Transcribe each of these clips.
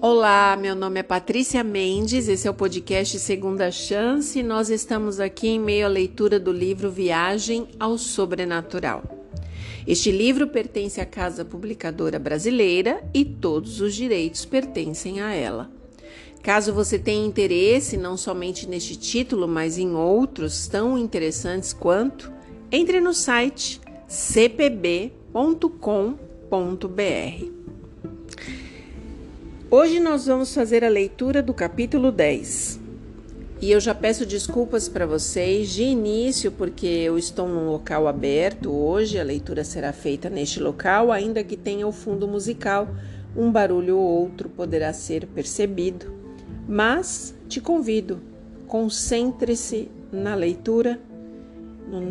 Olá, meu nome é Patrícia Mendes, esse é o podcast Segunda Chance e nós estamos aqui em meio à leitura do livro Viagem ao Sobrenatural. Este livro pertence à Casa Publicadora Brasileira e todos os direitos pertencem a ela. Caso você tenha interesse não somente neste título, mas em outros tão interessantes quanto, entre no site cpb.com.br. Hoje nós vamos fazer a leitura do capítulo 10. E eu já peço desculpas para vocês de início, porque eu estou num local aberto hoje, a leitura será feita neste local, ainda que tenha o fundo musical, um barulho ou outro poderá ser percebido. Mas te convido, concentre-se na leitura,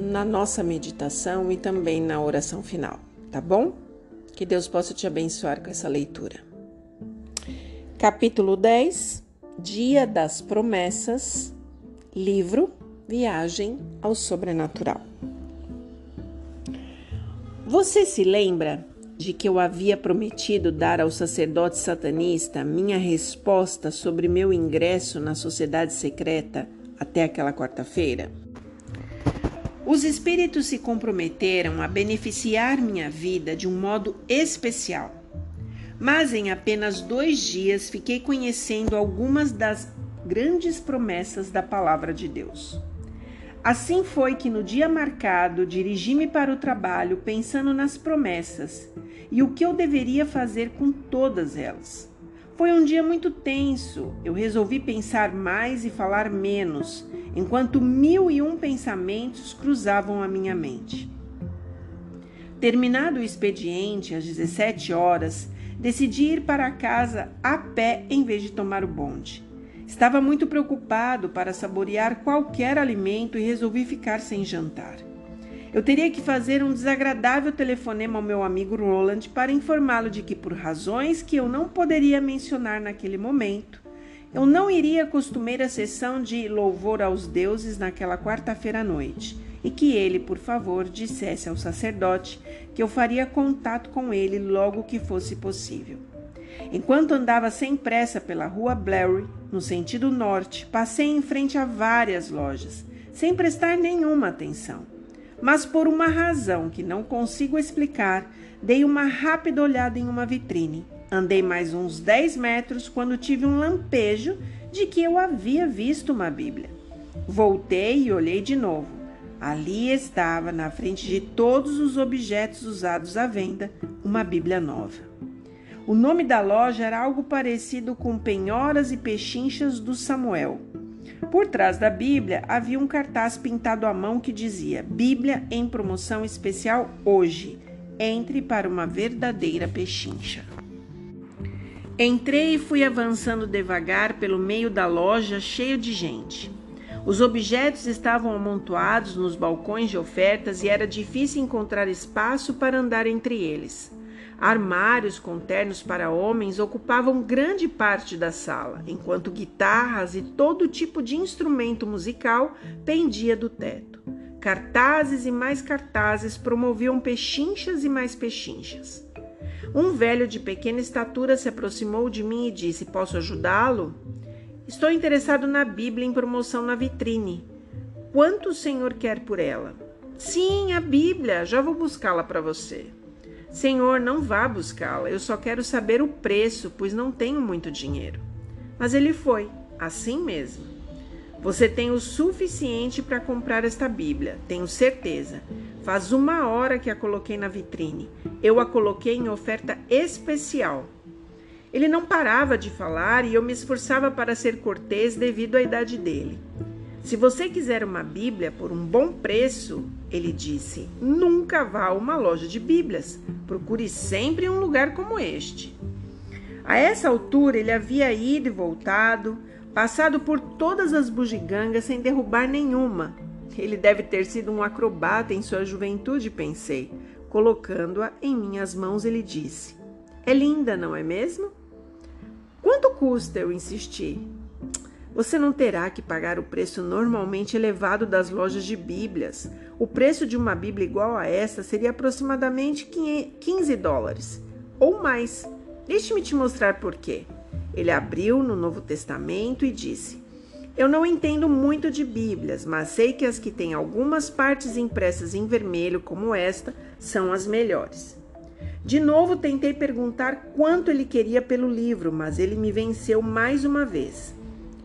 na nossa meditação e também na oração final, tá bom? Que Deus possa te abençoar com essa leitura. Capítulo 10, Dia das Promessas, livro Viagem ao Sobrenatural. Você se lembra de que eu havia prometido dar ao sacerdote satanista minha resposta sobre meu ingresso na sociedade secreta até aquela quarta-feira? Os espíritos se comprometeram a beneficiar minha vida de um modo especial. Mas em apenas 2 dias fiquei conhecendo algumas das grandes promessas da Palavra de Deus. Assim foi que no dia marcado dirigi-me para o trabalho pensando nas promessas e o que eu deveria fazer com todas elas. Foi um dia muito tenso, eu resolvi pensar mais e falar menos, enquanto 1001 pensamentos cruzavam a minha mente. Terminado o expediente, às 17 horas, decidi ir para casa a pé em vez de tomar o bonde. Estava muito preocupado para saborear qualquer alimento e resolvi ficar sem jantar. Eu teria que fazer um desagradável telefonema ao meu amigo Roland para informá-lo de que, por razões que eu não poderia mencionar naquele momento, eu não iria à costumeira sessão de louvor aos deuses naquela quarta-feira à noite, e que ele, por favor, dissesse ao sacerdote que eu faria contato com ele logo que fosse possível. Enquanto andava sem pressa pela rua Blairy, no sentido norte, passei em frente a várias lojas, sem prestar nenhuma atenção. Mas por uma razão que não consigo explicar, dei uma rápida olhada em uma vitrine. Andei mais uns 10 metros quando tive um lampejo de que eu havia visto uma Bíblia. Voltei e olhei de novo. Ali estava, na frente de todos os objetos usados à venda, uma Bíblia nova. O nome da loja era algo parecido com Penhoras e Pechinchas do Samuel. Por trás da Bíblia havia um cartaz pintado à mão que dizia: Bíblia em promoção especial hoje. Entre para uma verdadeira pechincha. Entrei e fui avançando devagar pelo meio da loja cheio de gente. Os objetos estavam amontoados nos balcões de ofertas e era difícil encontrar espaço para andar entre eles. Armários com ternos para homens ocupavam grande parte da sala, enquanto guitarras e todo tipo de instrumento musical pendia do teto. Cartazes e mais cartazes promoviam pechinchas e mais pechinchas. Um velho de pequena estatura se aproximou de mim e disse: "Posso ajudá-lo?" "Estou interessado na Bíblia em promoção na vitrine. Quanto o senhor quer por ela?" "Sim, a Bíblia. Já vou buscá-la para você." "Senhor, não vá buscá-la. Eu só quero saber o preço, pois não tenho muito dinheiro." Mas ele foi, assim mesmo. "Você tem o suficiente para comprar esta Bíblia, tenho certeza. Faz 1 hora que a coloquei na vitrine. Eu a coloquei em oferta especial." Ele não parava de falar e eu me esforçava para ser cortês devido à idade dele. "Se você quiser uma Bíblia por um bom preço," ele disse, "nunca vá a uma loja de Bíblias. Procure sempre em um lugar como este." A essa altura ele havia ido e voltado, passado por todas as bugigangas sem derrubar nenhuma. Ele deve ter sido um acrobata em sua juventude, pensei. Colocando-a em minhas mãos, ele disse: "É linda, não é mesmo?" "Quanto custa?" eu insisti. "Você não terá que pagar o preço normalmente elevado das lojas de Bíblias. O preço de uma Bíblia igual a essa seria aproximadamente $15, ou mais. Deixe-me te mostrar por quê." Ele abriu no Novo Testamento e disse: Eu não entendo muito de Bíblias, mas sei que as que têm algumas partes impressas em vermelho, como esta, são as melhores. De novo tentei perguntar quanto ele queria pelo livro, mas ele me venceu mais uma vez.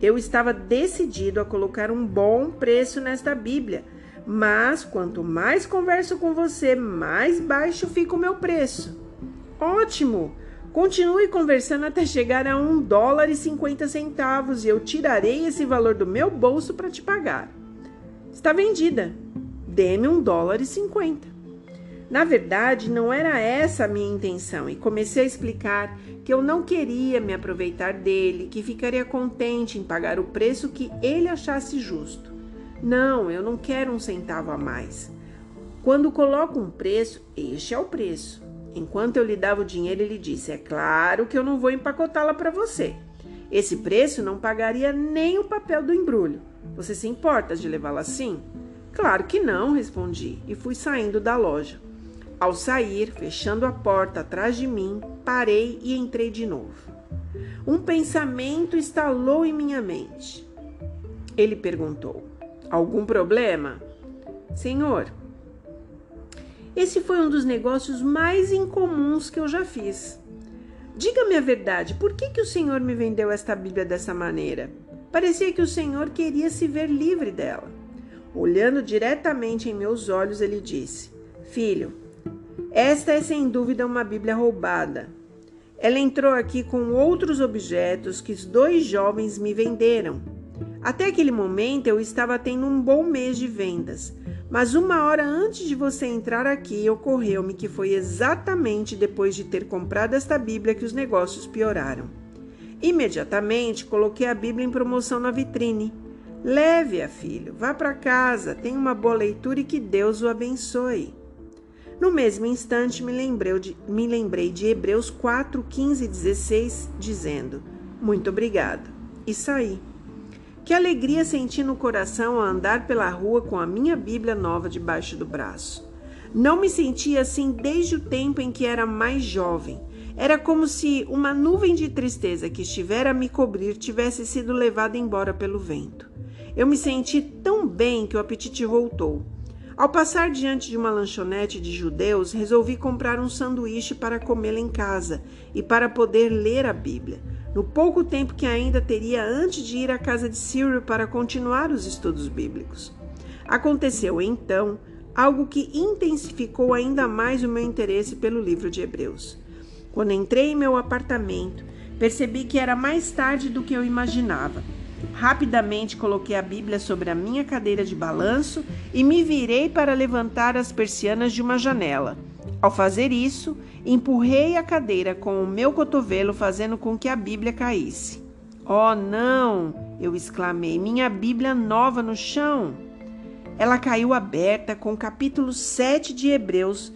Eu estava decidido a colocar um bom preço nesta Bíblia, mas quanto mais converso com você, mais baixo fica o meu preço. Ótimo! Continue conversando até chegar a $1,50 e eu tirarei esse valor do meu bolso para te pagar. Está vendida. Dê-me $1,50. Na verdade, não era essa a minha intenção e comecei a explicar que eu não queria me aproveitar dele, que ficaria contente em pagar o preço que ele achasse justo. Não, eu não quero um centavo a mais. Quando coloco um preço, este é o preço. Enquanto eu lhe dava o dinheiro, ele disse: É claro que eu não vou empacotá-la para você. Esse preço não pagaria nem o papel do embrulho. Você se importa de levá-la assim? Claro que não, respondi e fui saindo da loja. Ao sair, fechando a porta atrás de mim, parei e entrei de novo. Um pensamento estalou em minha mente. Ele perguntou: Algum problema? Senhor, esse foi um dos negócios mais incomuns que eu já fiz. Diga-me a verdade, por que o Senhor me vendeu esta Bíblia dessa maneira? Parecia que o Senhor queria se ver livre dela. Olhando diretamente em meus olhos, ele disse: Filho, esta é sem dúvida uma Bíblia roubada. Ela entrou aqui com outros objetos que os 2 jovens me venderam. Até aquele momento eu estava tendo um bom mês de vendas, mas 1 hora antes de você entrar aqui, ocorreu-me que foi exatamente depois de ter comprado esta Bíblia que os negócios pioraram. Imediatamente coloquei a Bíblia em promoção na vitrine. Leve-a, filho, vá para casa, tenha uma boa leitura e que Deus o abençoe. No mesmo instante, me lembrei de Hebreus 4, 15 e 16, dizendo: Muito obrigado, e saí. Que alegria senti no coração ao andar pela rua com a minha Bíblia nova debaixo do braço. Não me sentia assim desde o tempo em que era mais jovem. Era como se uma nuvem de tristeza que estivera a me cobrir tivesse sido levada embora pelo vento. Eu me senti tão bem que o apetite voltou. Ao passar diante de uma lanchonete de judeus, resolvi comprar um sanduíche para comê-lo em casa e para poder ler a Bíblia, no pouco tempo que ainda teria antes de ir à casa de Cyril para continuar os estudos bíblicos. Aconteceu, então, algo que intensificou ainda mais o meu interesse pelo livro de Hebreus. Quando entrei em meu apartamento, percebi que era mais tarde do que eu imaginava. Rapidamente coloquei a Bíblia sobre a minha cadeira de balanço e me virei para levantar as persianas de uma janela. Ao fazer isso, empurrei a cadeira com o meu cotovelo, fazendo com que a Bíblia caísse. Oh, não! Eu exclamei. Minha Bíblia nova no chão! Ela caiu aberta com o capítulo 7 de Hebreus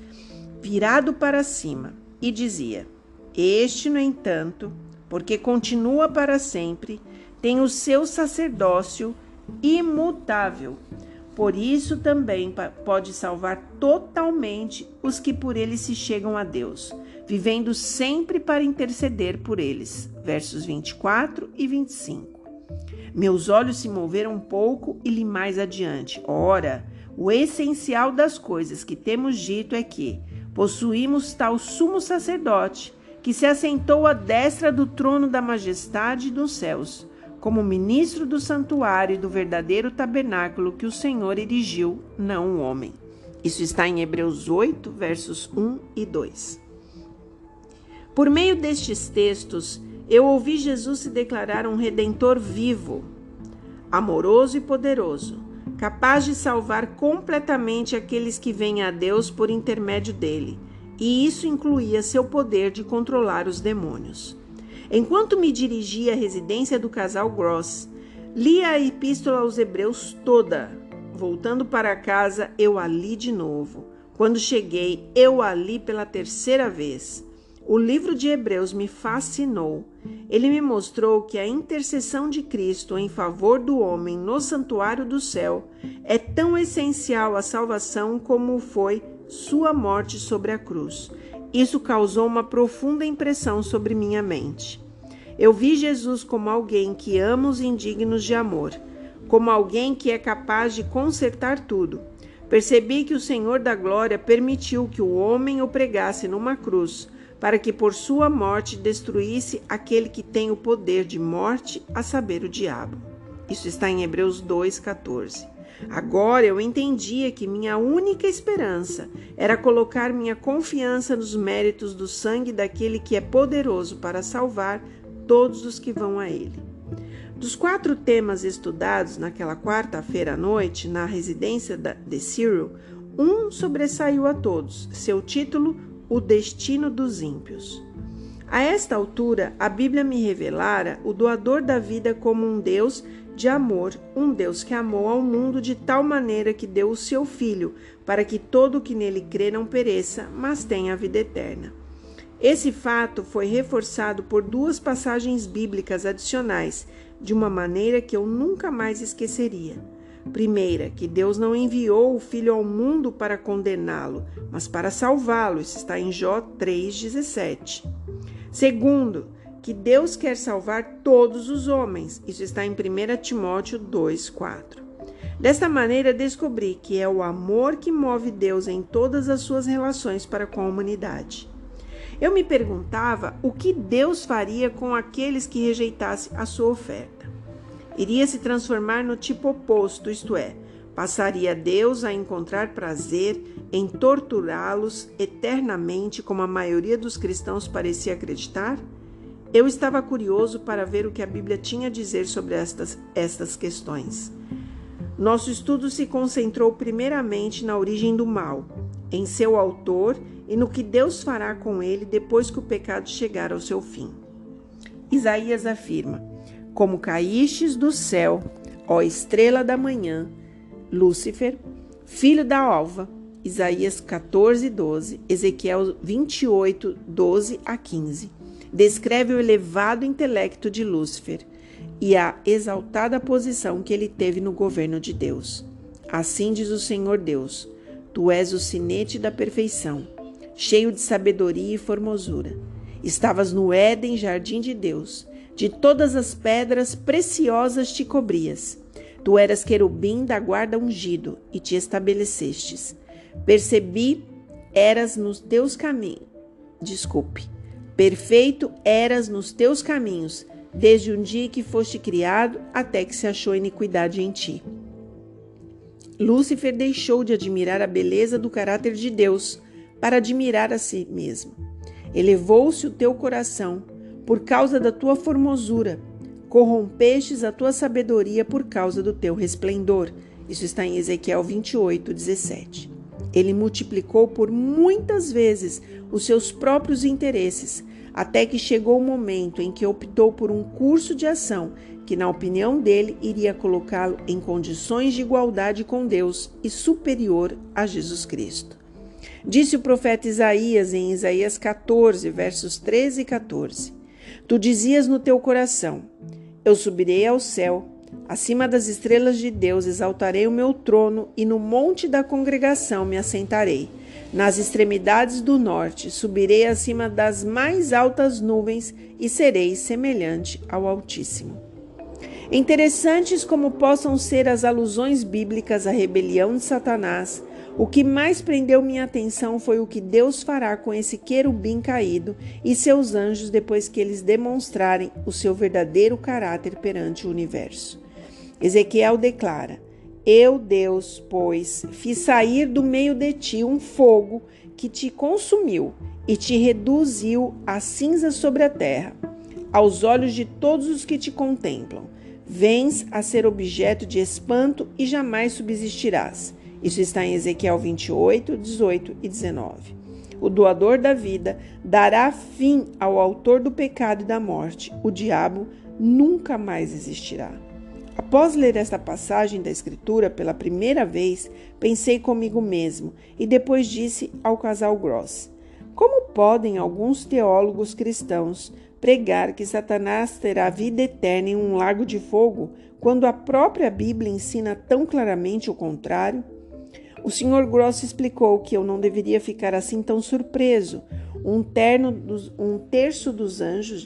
virado para cima e dizia: Este, no entanto, porque continua para sempre, tem o seu sacerdócio imutável. Por isso também pode salvar totalmente os que por ele se chegam a Deus, vivendo sempre para interceder por eles. Versos 24 e 25. Meus olhos se moveram um pouco e li mais adiante. Ora, o essencial das coisas que temos dito é que possuímos tal sumo sacerdote que se assentou à destra do trono da majestade dos céus, como ministro do santuário e do verdadeiro tabernáculo que o Senhor erigiu, não um homem. Isso está em Hebreus 8, versos 1 e 2. Por meio destes textos, eu ouvi Jesus se declarar um Redentor vivo, amoroso e poderoso, capaz de salvar completamente aqueles que vêm a Deus por intermédio dele, e isso incluía seu poder de controlar os demônios. Enquanto me dirigia à residência do casal Gross, li a Epístola aos Hebreus toda. Voltando para casa, eu a li de novo. Quando cheguei, eu a li pela 3ª vez. O livro de Hebreus me fascinou. Ele me mostrou que a intercessão de Cristo em favor do homem no santuário do céu é tão essencial à salvação como foi sua morte sobre a cruz. Isso causou uma profunda impressão sobre minha mente. Eu vi Jesus como alguém que ama os indignos de amor, como alguém que é capaz de consertar tudo. Percebi que o Senhor da Glória permitiu que o homem o pregasse numa cruz, para que por sua morte destruísse aquele que tem o poder de morte, a saber, o diabo. Isso está em Hebreus 2,14. Agora eu entendia que minha única esperança era colocar minha confiança nos méritos do sangue daquele que é poderoso para salvar todos os que vão a ele. Dos 4 temas estudados naquela quarta-feira à noite na residência de Cyril, um sobressaiu a todos, seu título, O Destino dos Ímpios. A esta altura, a Bíblia me revelara o doador da vida como um Deus de amor, um Deus que amou ao mundo de tal maneira que deu o seu Filho, para que todo o que nele crê não pereça, mas tenha a vida eterna. Esse fato foi reforçado por 2 passagens bíblicas adicionais, de uma maneira que eu nunca mais esqueceria. Primeira, que Deus não enviou o Filho ao mundo para condená-lo, mas para salvá-lo. Isso está em Jó 3,17. Segundo, que Deus quer salvar todos os homens. Isso está em 1 Timóteo 2,4. Desta maneira, descobri que é o amor que move Deus em todas as suas relações para com a humanidade. Eu me perguntava o que Deus faria com aqueles que rejeitassem a sua oferta. Iria se transformar no tipo oposto, isto é, passaria Deus a encontrar prazer em torturá-los eternamente, como a maioria dos cristãos parecia acreditar? Eu estava curioso para ver o que a Bíblia tinha a dizer sobre estas questões. Nosso estudo se concentrou primeiramente na origem do mal, em seu autor e no que Deus fará com ele depois que o pecado chegar ao seu fim. Isaías afirma: como caístes do céu, ó estrela da manhã, Lúcifer, filho da alva. Isaías 14:12, Ezequiel 28:12 a 15. Descreve o elevado intelecto de Lúcifer e a exaltada posição que ele teve no governo de Deus. Assim diz o Senhor Deus: tu és o sinete da perfeição, cheio de sabedoria e formosura. Estavas no Éden, jardim de Deus. De todas as pedras preciosas te cobrias. Tu eras querubim da guarda ungido e te estabelecestes. Perfeito eras nos teus caminhos, desde um dia que foste criado até que se achou iniquidade em ti. Lúcifer deixou de admirar a beleza do caráter de Deus para admirar a si mesmo. Elevou-se o teu coração por causa da tua formosura. Corrompestes a tua sabedoria por causa do teu resplendor. Isso está em Ezequiel 28:17. Ele multiplicou por muitas vezes os seus próprios interesses, até que chegou o momento em que optou por um curso de ação que, na opinião dele, iria colocá-lo em condições de igualdade com Deus e superior a Jesus Cristo. Disse o profeta Isaías em Isaías 14, versos 13 e 14. Tu dizias no teu coração: eu subirei ao céu, acima das estrelas de Deus exaltarei o meu trono e no monte da congregação me assentarei. Nas extremidades do norte subirei acima das mais altas nuvens e serei semelhante ao Altíssimo. Interessantes como possam ser as alusões bíblicas à rebelião de Satanás, o que mais prendeu minha atenção foi o que Deus fará com esse querubim caído e seus anjos depois que eles demonstrarem o seu verdadeiro caráter perante o universo. Ezequiel declara: eu, Deus, pois, fiz sair do meio de ti um fogo que te consumiu e te reduziu a cinza sobre a terra, aos olhos de todos os que te contemplam. Vens a ser objeto de espanto e jamais subsistirás. Isso está em Ezequiel 28, 18 e 19. O doador da vida dará fim ao autor do pecado e da morte. O diabo nunca mais existirá. Após ler esta passagem da Escritura pela primeira vez, pensei comigo mesmo e depois disse ao casal Gross: como podem alguns teólogos cristãos pregar que Satanás terá vida eterna em um lago de fogo, quando a própria Bíblia ensina tão claramente o contrário? O Sr. Gross explicou que eu não deveria ficar assim tão surpreso. Um terço dos anjos,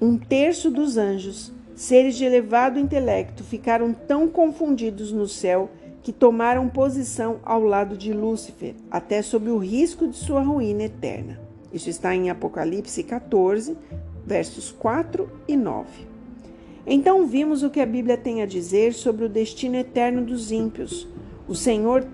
1/3 dos anjos, seres de elevado intelecto, ficaram tão confundidos no céu que tomaram posição ao lado de Lúcifer, até sob o risco de sua ruína eterna. Isso está em Apocalipse 14, versos 4 e 9. Então vimos o que a Bíblia tem a dizer sobre o destino eterno dos ímpios. O Senhor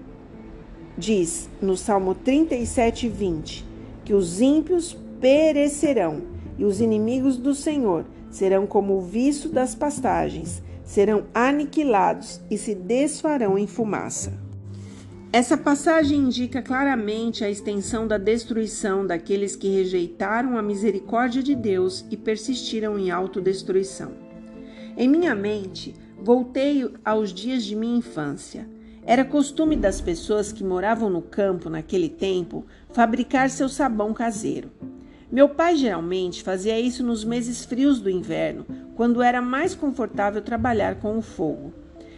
diz no Salmo 37, 20, que os ímpios perecerão e os inimigos do Senhor serão como o viço das pastagens, serão aniquilados e se desfarão em fumaça. Essa passagem indica claramente a extensão da destruição daqueles que rejeitaram a misericórdia de Deus e persistiram em autodestruição. Em minha mente, voltei aos dias de minha infância. Era costume das pessoas que moravam no campo naquele tempo fabricar seu sabão caseiro. Meu pai geralmente fazia isso nos meses frios do inverno, quando era mais confortável trabalhar com o fogo.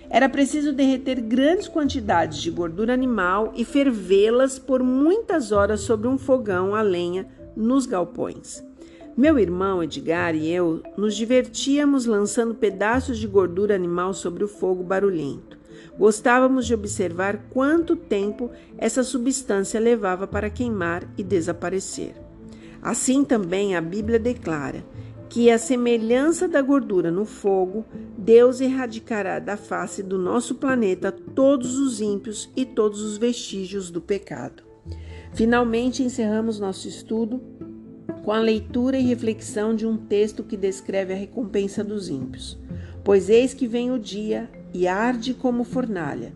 Era preciso derreter grandes quantidades de gordura animal e fervê-las por muitas horas sobre um fogão a lenha nos galpões. Meu irmão Edgar e eu nos divertíamos lançando pedaços de gordura animal sobre o fogo barulhento. Gostávamos de observar quanto tempo essa substância levava para queimar e desaparecer. Assim também a Bíblia declara que, à semelhança da gordura no fogo, Deus erradicará da face do nosso planeta todos os ímpios e todos os vestígios do pecado. Finalmente encerramos nosso estudo com a leitura e reflexão de um texto que descreve a recompensa dos ímpios. Pois eis que vem o dia e arde como fornalha.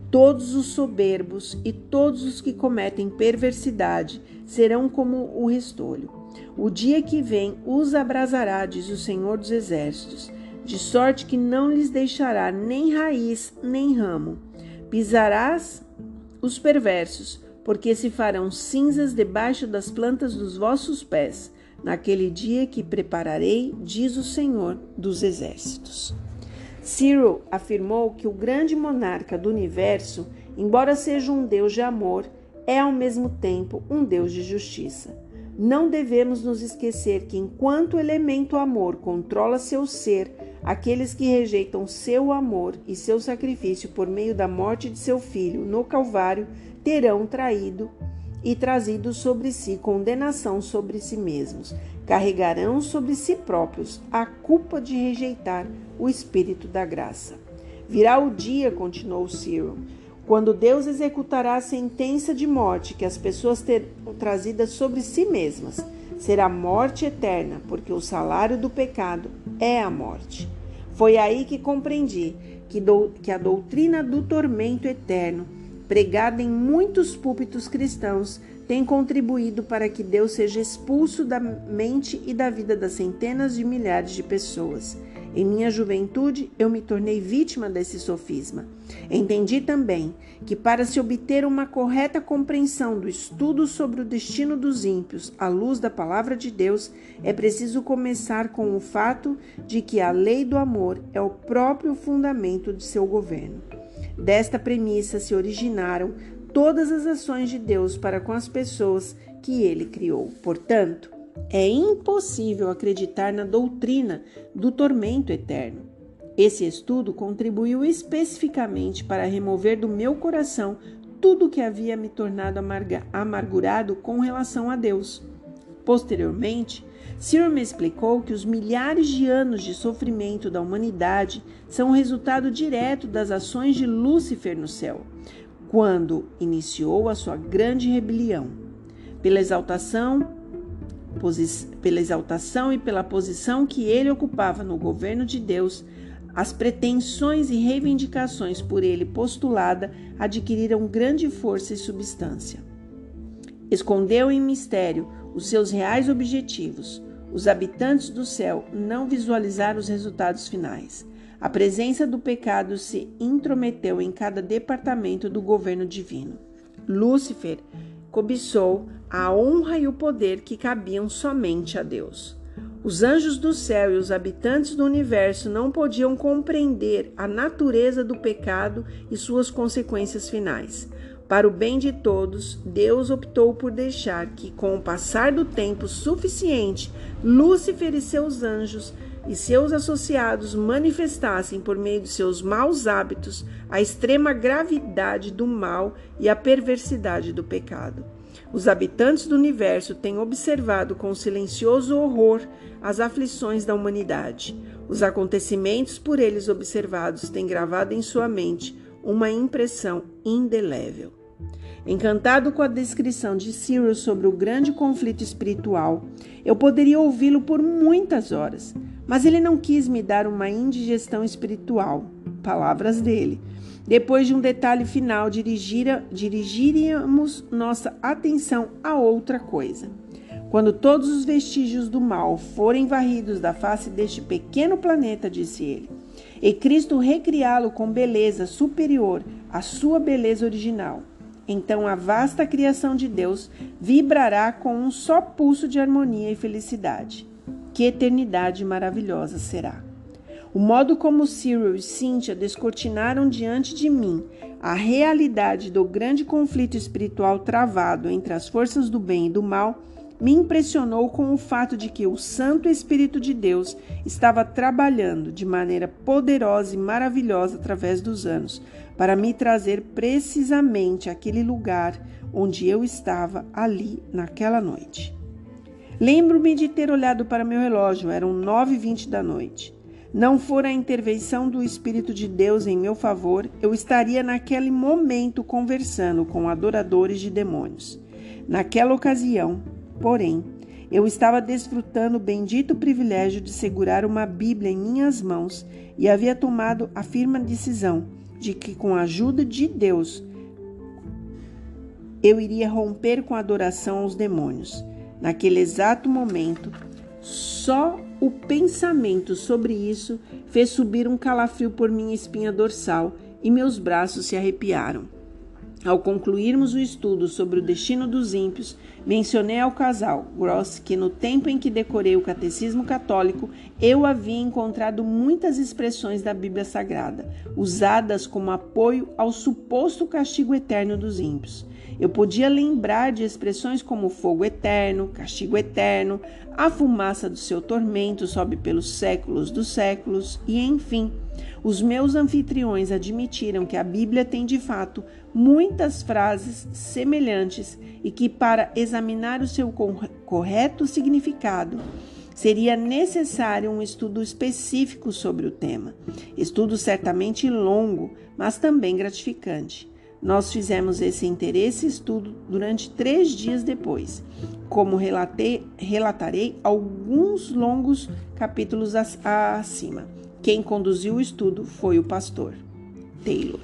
Todos os soberbos e todos os que cometem perversidade serão como o restolho. O dia que vem os abrasará, diz o Senhor dos Exércitos, de sorte que não lhes deixará nem raiz nem ramo. Pisarás os perversos, porque se farão cinzas debaixo das plantas dos vossos pés, naquele dia que prepararei, diz o Senhor dos Exércitos. Cyril afirmou que o grande monarca do universo, embora seja um Deus de amor, é ao mesmo tempo um Deus de justiça. Não devemos nos esquecer que, enquanto o elemento amor controla seu ser, aqueles que rejeitam seu amor e seu sacrifício por meio da morte de seu filho no Calvário terão traído e trazido sobre si condenação sobre si mesmos. Carregarão sobre si próprios a culpa de rejeitar o Espírito da graça. Virá o dia, continuou Cyril, quando Deus executará a sentença de morte que as pessoas terão trazidas sobre si mesmas. Será morte eterna, porque o salário do pecado é a morte. Foi aí que compreendi que a doutrina do tormento eterno, pregada em muitos púlpitos cristãos, tem contribuído para que Deus seja expulso da mente e da vida das centenas de milhares de pessoas. Em minha juventude, eu me tornei vítima desse sofisma. Entendi também que, para se obter uma correta compreensão do estudo sobre o destino dos ímpios à luz da palavra de Deus, é preciso começar com o fato de que a lei do amor é o próprio fundamento de seu governo. Desta premissa se originaram todas as ações de Deus para com as pessoas que ele criou. Portanto, é impossível acreditar na doutrina do tormento eterno. Esse estudo contribuiu especificamente para remover do meu coração tudo que havia me tornado amargurado com relação a Deus. Posteriormente, Cyril me explicou que os milhares de anos de sofrimento da humanidade são o resultado direto das ações de Lúcifer no céu, quando iniciou a sua grande rebelião. Pela exaltação e pela posição que ele ocupava no governo de Deus, as pretensões e reivindicações por ele postulada adquiriram grande força e substância. Escondeu em mistério os seus reais objetivos. Os habitantes do céu não visualizaram os resultados finais. A presença do pecado se intrometeu em cada departamento do governo divino. Lúcifer cobiçou a honra e o poder que cabiam somente a Deus. Os anjos do céu e os habitantes do universo não podiam compreender a natureza do pecado e suas consequências finais. Para o bem de todos, Deus optou por deixar que, com o passar do tempo suficiente, Lúcifer e seus anjos e seus associados manifestassem, por meio de seus maus hábitos, a extrema gravidade do mal e a perversidade do pecado. Os habitantes do universo têm observado com silencioso horror as aflições da humanidade. Os acontecimentos por eles observados têm gravado em sua mente uma impressão indelével. Encantado com a descrição de Cyril sobre o grande conflito espiritual, eu poderia ouvi-lo por muitas horas, mas ele não quis me dar uma indigestão espiritual. Palavras dele. Depois de um detalhe final, dirigiríamos nossa atenção a outra coisa. Quando todos os vestígios do mal forem varridos da face deste pequeno planeta, disse ele, e Cristo recriá-lo com beleza superior à sua beleza original, então a vasta criação de Deus vibrará com um só pulso de harmonia e felicidade. Que eternidade maravilhosa será! O modo como Cyril e Cynthia descortinaram diante de mim a realidade do grande conflito espiritual travado entre as forças do bem e do mal me impressionou com o fato de que o Santo Espírito de Deus estava trabalhando de maneira poderosa e maravilhosa através dos anos para me trazer precisamente àquele lugar onde eu estava ali naquela noite. Lembro-me de ter olhado para meu relógio, eram 9h20 da noite. Não fora a intervenção do Espírito de Deus em meu favor, eu estaria naquele momento conversando com adoradores de demônios. Naquela ocasião, porém, eu estava desfrutando o bendito privilégio de segurar uma Bíblia em minhas mãos e havia tomado a firme decisão de que, com a ajuda de Deus, eu iria romper com a adoração aos demônios. Naquele exato momento, só o pensamento sobre isso fez subir um calafrio por minha espinha dorsal e meus braços se arrepiaram. Ao concluirmos o estudo sobre o destino dos ímpios, mencionei ao casal Gross que no tempo em que decorei o catecismo católico, eu havia encontrado muitas expressões da Bíblia Sagrada, usadas como apoio ao suposto castigo eterno dos ímpios. Eu podia lembrar de expressões como fogo eterno, castigo eterno, a fumaça do seu tormento sobe pelos séculos dos séculos e, enfim, os meus anfitriões admitiram que a Bíblia tem de fato muitas frases semelhantes e que para examinar o seu correto significado seria necessário um estudo específico sobre o tema. Estudo certamente longo, mas também gratificante. Nós fizemos esse estudo durante 3 dias depois. Como relatarei alguns longos capítulos acima. Quem conduziu o estudo foi o pastor Taylor.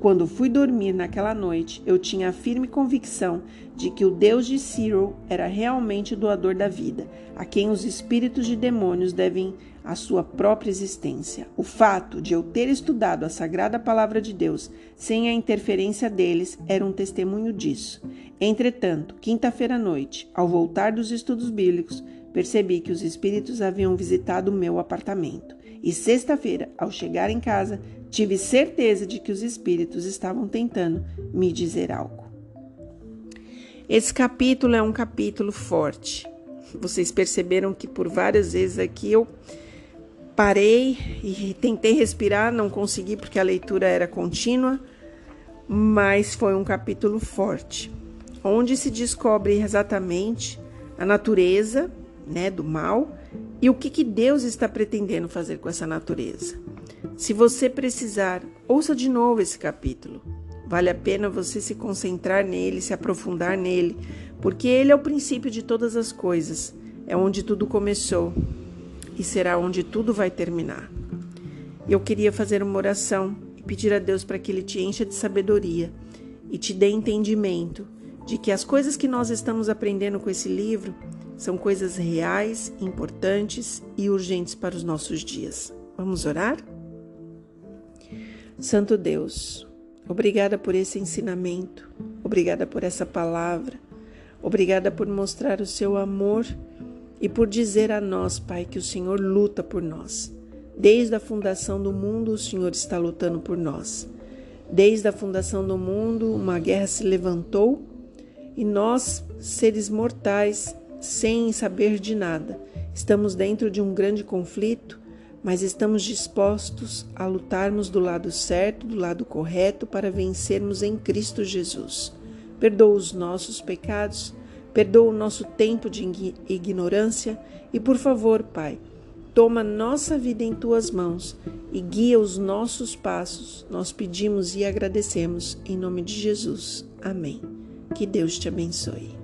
Quando fui dormir naquela noite, eu tinha a firme convicção de que o Deus de Cyril era realmente o doador da vida, a quem os espíritos de demônios devem a sua própria existência. O fato de eu ter estudado a Sagrada Palavra de Deus sem a interferência deles era um testemunho disso. Entretanto, quinta-feira à noite, ao voltar dos estudos bíblicos, percebi que os espíritos haviam visitado o meu apartamento. E sexta-feira, ao chegar em casa, tive certeza de que os espíritos estavam tentando me dizer algo. Esse capítulo é um capítulo forte. Vocês perceberam que por várias vezes aqui eu parei e tentei respirar, não consegui porque a leitura era contínua, mas foi um capítulo forte, onde se descobre exatamente a natureza, do mal e o que Deus está pretendendo fazer com essa natureza. Se você precisar, ouça de novo esse capítulo. Vale a pena você se concentrar nele, se aprofundar nele, porque ele é o princípio de todas as coisas, é onde tudo começou e será onde tudo vai terminar. Eu queria fazer uma oração e pedir a Deus para que Ele te encha de sabedoria e te dê entendimento de que as coisas que nós estamos aprendendo com esse livro são coisas reais, importantes e urgentes para os nossos dias. Vamos orar? Santo Deus, obrigada por esse ensinamento, obrigada por essa palavra, obrigada por mostrar o seu amor e por dizer a nós, Pai, que o Senhor luta por nós. Desde a fundação do mundo, o Senhor está lutando por nós. Desde a fundação do mundo, uma guerra se levantou e nós, seres mortais, sem saber de nada, estamos dentro de um grande conflito, mas estamos dispostos a lutarmos do lado certo, do lado correto, para vencermos em Cristo Jesus. Perdoa os nossos pecados, perdoa o nosso tempo de ignorância e, por favor, Pai, toma nossa vida em Tuas mãos e guia os nossos passos. Nós pedimos e agradecemos em nome de Jesus. Amém. Que Deus te abençoe.